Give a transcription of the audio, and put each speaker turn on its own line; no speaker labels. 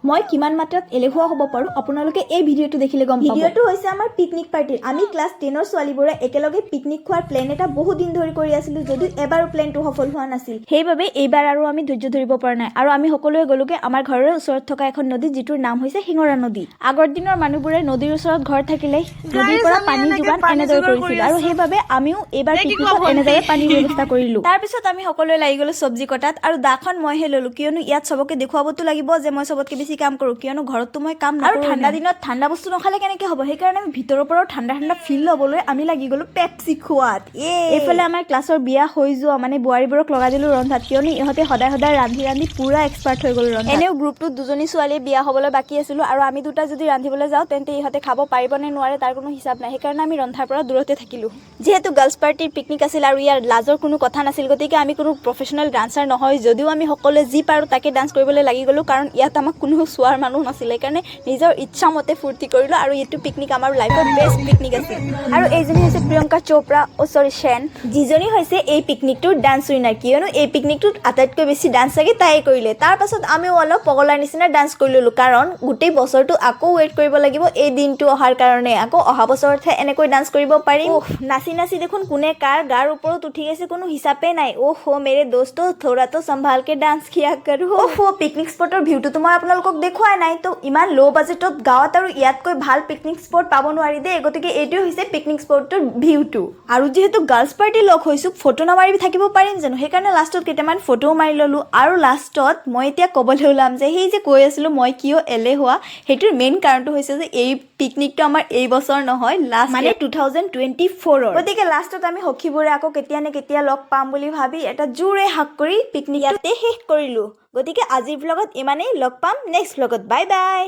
মই কিমান মাত্ৰাত এলেহুৱা হ'ব পাৰোঁ আপোনালোকে এই ভিডিঅ'টো দেখিলে গম পাব। ভিডিঅ'টো হৈছে আমাৰ পিকনিক পাৰ্টিৰ। আমি ক্লাছ 10ৰ ছোৱালীবোৰে একেলগে পিকনিক খোৱাৰ প্লেন এটা বহুত দিন ধৰি কৰি আছিলোঁ, যদিও এবাৰো প্লেনটো সফল হোৱা নাছিল। সেইবাবে এইবাৰ আৰু আমি ধৈৰ্য ধৰিব পৰা নাই আৰু আমি সকলোৱে গ'লোগে আমাৰ ঘৰৰ ওচৰত থকা এখন নদী, যিটোৰ নাম হৈছে শিঙৰা নদী। আগৰ দিনৰ মানুহবোৰে নদীৰ ওচৰত ঘৰ থাকিলে নদীৰ পৰা পানী যোগান এনেদৰে কৰিছিল আৰু সেইবাবে আমিও এইবাৰ পিকনিকত এনেদৰে পানীৰ ব্যৱস্থা কৰিলোঁ। তাৰপিছত আমি সকলোৱে লাগি গ'লো চব্জি কটাত আৰু দাখন মইহে ল'লো, কিয়নো ইয়াত চবকে দেখুৱাবতো লাগিব যে মই চবতকে বেছি কাম কৰোঁ, কিয়নো ঘৰততো মই কাম নকৰোঁ। আৰু ঠাণ্ডা দিনত ঠাণ্ডা বস্তু নখালে কেনেকৈ হ'ব, সেইকাৰণে আমি ভিতৰৰ পৰাও ঠাণ্ডা ঠাণ্ডা ফিল ল'বলৈ আমি লাগি গ'লো পেপচি খোৱাত। এইফালে আমাৰ ক্লাছৰ বিয়া হৈ যোৱা মানে বোৱাৰীবোৰক লগাই দিলোঁ ৰন্ধাত, কিয়নো ইহঁতে সদায় সদায় ৰান্ধি ৰান্ধি পুৰা এক্সপাৰ্ট হৈ গ'ল ৰন্ধাত। এনেও গ্ৰুপটোত দুজনী ছোৱালীয়ে বিয়া হ'বলৈ বাকী আছিলোঁ আৰু আমি দুটা যদি ৰান্ধিবলৈ যাওঁ তেন্তে ইহঁতে খাব পাৰিব নে নোৱাৰে তাৰ কোনো হিচাপ নাই। সেইকাৰণে আমি ৰন্ধাৰ পৰা দূৰতে থাকিলোঁ। যিহেতু গাৰ্লছ পাৰ্টিৰ পিকনিক আছিল আৰু ইয়াৰ লাজৰ কোনো কথা নাছিল, গতিকে আমি কোনো প্ৰফেচনেল ডান্সাৰ নহয়, যদিও আমি সকলোৱে যি পাৰোঁ তাকে ডান্স কৰিবলৈ লাগি গ'লোঁ, কাৰণ ইয়াত আমাক কোনো চোৱাৰ মানুহ নাছিল। সেইকাৰণে নিজৰ ইচ্ছা মতে ফূৰ্তি কৰিলোঁ আৰু এইটো পিকনিক আমাৰ লাইফৰ বেষ্ট পিকনিক আছিল। আৰু এইজনী হৈছে প্ৰিয়ংকা চোপ্ৰা, সেন, যিজনী হৈছে এই পিকনিকটোৰ ডান্স উইনাৰ, কিয়নো এই পিকনিকটোত আটাইতকৈ বেছি ডান্স চাগে তাই কৰিলে। তাৰ পাছত আমিও অলপ পগলাৰ নিচিনা ডান্স কৰি ল'লোঁ, কাৰণ গোটেই বছৰটো আকৌ ৱেইট কৰিব লাগিব এই দিনটো অহাৰ কাৰণে। আকৌ অহা বছৰতহে এনেকৈ ডান্স কৰিব পাৰিম। নাচি নাচি দেখোন কোনে কাৰ গাৰ ওপৰত উঠি গৈছে কোনো হিচাপে নাই। মেৰে দোস্তো থোড়া তো সম্ভালকে ডান্স কিয়া কৰো। পিকনিক স্পটৰ ভিউটো মই আপোনালোকক দেখুৱাই নাই, তো ইমান ল' বাজেটত গাঁৱত আৰু ইয়াতকৈ ভাল পিকনিক স্পট পাব নোৱাৰি দেই। গতিকে এইটোৱে হৈছে পিকনিক স্পটটোৰ ভিউটো। আৰু যিহেতু গাৰ্লছ পাৰ্টি লগ হৈছোঁ, ফটো নামাৰি থাকিব পাৰিম জানো, সেইকাৰণে লাষ্টত কেইটামান ফটোও মাৰি ল'লোঁ। আৰু লাষ্টত মই এতিয়া ক'বলৈ ওলাম যে সেই যে কৈ আছিলোঁ মই কিয় এলেহুৱা, সেইটোৰ মেইন কাৰণটো হৈছে যে এই পিকনিকটো আমাৰ এই বছৰ নহয়, লাষ্ট মানে 2024ৰ। গতিকে লাষ্টত আমি সখীবোৰে আকৌ কেতিয়া নে কেতিয়া লগ পাম বুলি ভাবি এটা জোৰে হাক কৰি পিকনিক ইয়াতে শেষ কৰিলোঁ। গতিকে আজিৰ ভ্লগত ইমানেই, লগ পাম নেক্সট ভ্লগত। Bye bye.